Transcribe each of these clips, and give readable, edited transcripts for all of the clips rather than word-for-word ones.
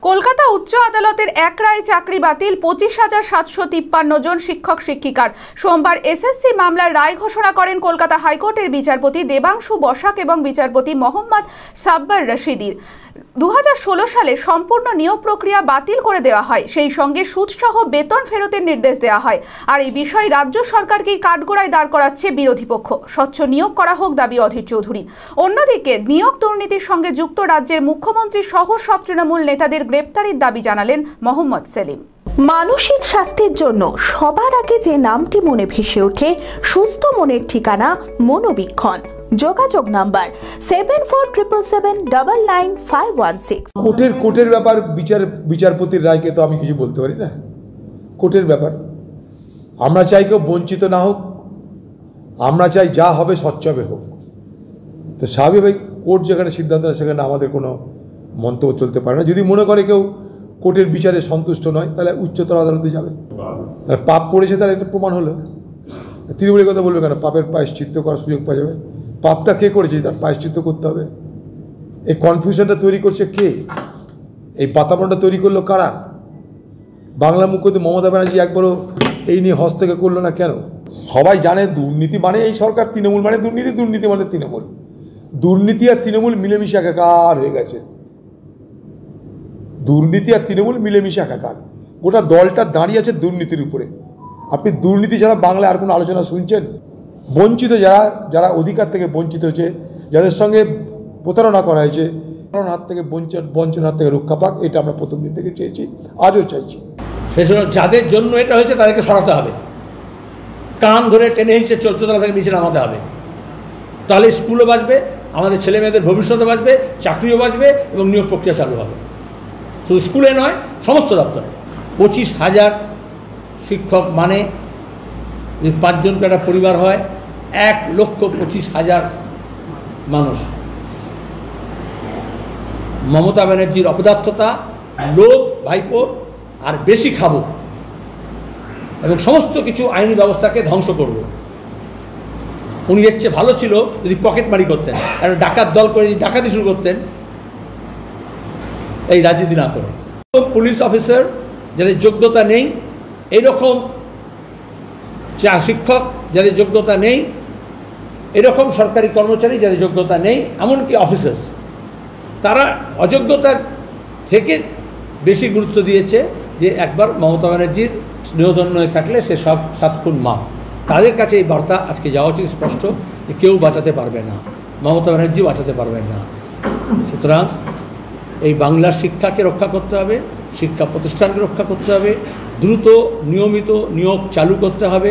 কলকাতা উচ্চ আদালতের এক রায় চাকরি বাতিল 25,753 জন শিক্ষক শিক্ষিকার। সোমবার এসএসসি মামলার রায় ঘোষণা করেন কলকাতা হাইকোর্টের বিচারপতি দেবাংশু বসাক এবং বিচারপতি মোহাম্মদ সাব্বার রশিদির। 2016 সালে সম্পূর্ণ নিয়োগ প্রক্রিয়া বাতিল করে দেওয়া হয়, সেই সঙ্গে সুদসহ বেতন ফেরতের নির্দেশ দেওয়া হয়। আর এই বিষয়ে রাজ্য সরকারকেই কাঠগড়ায় দাঁড় করাচ্ছে বিরোধী পক্ষ। স্বচ্ছ নিয়োগ করা হোক দাবি অধীর চৌধুরী। অন্যদিকে নিয়োগ দুর্নীতির সঙ্গে যুক্ত রাজ্যের মুখ্যমন্ত্রী সহ সব তৃণমূল নেতাদের গ্রেপ্তারির দাবি জানালেন মোহাম্মদ সেলিম। মানসিক স্বাস্থ্যের জন্য সবার আগে যে নামটি মনে ভেসে ওঠে, সুস্থ মনের ঠিকানা মনোবীক্ষণ। যোগাযোগ নাম্বার 7477799516। কোর্টের ব্যাপার, বিচারপতির রায়কে তো আমি কিছু বলতে পারি না। কোর্টের ব্যাপার, আমরা চাই কেউ বঞ্চিত না হোক, আমরা চাই যা হবে স্বচ্ছভাবে হোক। তো স্বাভাবিক কোর্ট যেখানে সিদ্ধান্ত নেয় সেখানে আমাদের কোনো মন্তব্য চলতে পারে না। যদি মনে করে কেউ কোর্টের বিচারে সন্তুষ্ট নয়, তাহলে উচ্চতর আদালতে যাবে। তার পাপ করেছে, তাহলে এটা প্রমাণ হলো। তৃণমূলের কথা বলবে কেন? পাপের প্রায়শ্চিত্ত করার সুযোগ পাওয়া যাবে। পাপটা কে করেছে তার প্রায়শ্চিত্ত করতে হবে। এই কনফিউশনটা তৈরি করছে কে? এই পাতাপনটা তৈরি করলো কারা? বাংলা মুখ্যমন্ত্রী মমতা ব্যানার্জি একবারও এই নিয়ে হস্তক্ষেপ করলো না কেন? সবাই জানে দুর্নীতি মানে এই সরকার, তৃণমূল মানে দুর্নীতি, দুর্নীতি মানে তৃণমূল। দুর্নীতি আর তৃণমূল মিলেমিশে একাকার হয়ে গেছে। দুর্নীতি আর তৃণমূল মিলেমিশে একাকার। গোটা দলটা দাঁড়িয়ে আছে দুর্নীতির উপরে। আপনি দুর্নীতি ছাড়া বাংলায় আর কোনো আলোচনা শুনছেন? বঞ্চিত যারা অধিকার থেকে বঞ্চিত হয়েছে, যাদের সঙ্গে প্রতারণা করা হয়েছে, প্রতারণার হাত থেকে বঞ্চনার হাত থেকে রক্ষা পাক, এটা আমরা প্রথম দিন থেকে চেয়েছি, আজও চাইছি। সেই জন্য যাদের জন্য এটা হয়েছে তাদেরকে সরাতে হবে, কান ধরে টেনে হিঁচড়ে চোদ্দতলা থেকে নিচে নামাতে হবে। তাহলে স্কুলও বাঁচবে, আমাদের ছেলে মেয়েদের ভবিষ্যৎও বাঁচবে, চাকরিও বাঁচবে এবং নিয়োগ প্রক্রিয়া চালু হবে। শুধু স্কুলে নয়, সমস্ত দপ্তরে। 25,000 শিক্ষক মানে যদি 5 জনকে একটা পরিবার হয়, 1,25,000 মানুষ। মমতা ব্যানার্জির অপদার্থতা, লোভ, ভাইপো আর বেশি খাবো এবং সমস্ত কিছু আইনি ব্যবস্থাকে ধ্বংস করব। উনি এর চেয়ে ভালো ছিল যদি পকেটমারি করতেন, আর ডাকাত দল করে যদি ডাকাতি শুরু করতেন, এই রাজনীতি না করে। পুলিশ অফিসার যাদের যোগ্যতা নেই, এইরকম শিক্ষক যাদের যোগ্যতা নেই, এরকম সরকারি কর্মচারী যাদের যোগ্যতা নেই, এমনকি অফিসার্স, তারা অযোগ্যতার থেকে বেশি গুরুত্ব দিয়েছে যে একবার মমতা ব্যানার্জির স্নেহধন্য হয়ে থাকলে সে সব 7 খুন মাপ। তাদের কাছে এই বার্তা আজকে যাওয়া উচিত স্পষ্ট যে কেউ বাঁচাতে পারবে না, মমতা ব্যানার্জিও বাঁচাতে পারবেন না। সুতরাং এই বাংলার শিক্ষাকে রক্ষা করতে হবে, শিক্ষা প্রতিষ্ঠানকে রক্ষা করতে হবে, দ্রুত নিয়মিত নিয়োগ চালু করতে হবে।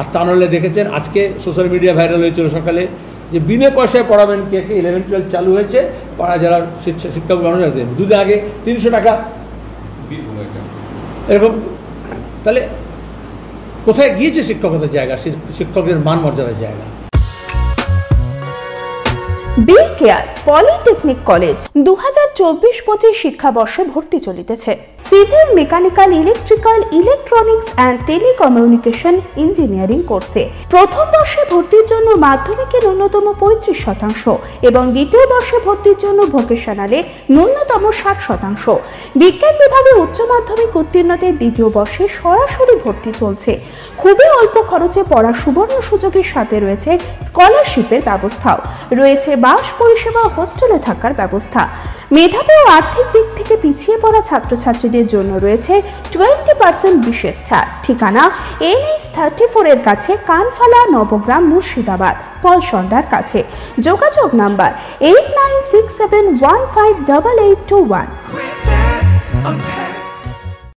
আর তা নাহলে দেখেছেন আজকে সোশ্যাল মিডিয়া ভাইরাল হয়েছিল সকালে যে বিনা পয়সায় পড়াবেন কে 11-12 চালু হয়েছে, পাড়া যারা শিক্ষক মানুষ আছেন, দুদিন আগে 300 টাকা এরকম। তাহলে কোথায় গিয়েছে শিক্ষকতার জায়গা, শিক্ষকের মান মর্যাদার জায়গা? বি কেয়ার পলিটেকনিক কলেজ 2024-25 শিক্ষাবর্ষে ভর্তি চলিতেছে। Civil, mechanical, electrical, electronics and telecommunication engineering কোর্সে প্রথম বর্ষে ভর্তির জন্য মাধ্যমিকের ন্যূনতম 35% এবং দ্বিতীয় বর্ষে ভর্তির জন্য ভোকেশনালে ন্যূনতম 60%। বিজ্ঞান বিভাগে উচ্চ মাধ্যমিক উত্তীর্ণদের দ্বিতীয় বর্ষে সরাসরি ভর্তি চলছে। খুবই অল্প খরচে পড়ার সুবর্ণ সুযোগের সাথে রয়েছে স্কলারশিপের ব্যবস্থাও রয়েছে, বাস পরিষেবা, হোস্টেলে থাকার ব্যবস্থা। মেধাবী ও আর্থিক দিক থেকে পিছিয়ে পড়া ছাত্রছাত্রীদের জন্য রয়েছে 20% বিশেষ ছাড়। ঠিকানা NH34 এর কাছে, কানফালা, নবগ্রাম, মুর্শিদাবাদ, পলসন্ডার কাছে। যোগাযোগ নাম্বার 8967158821।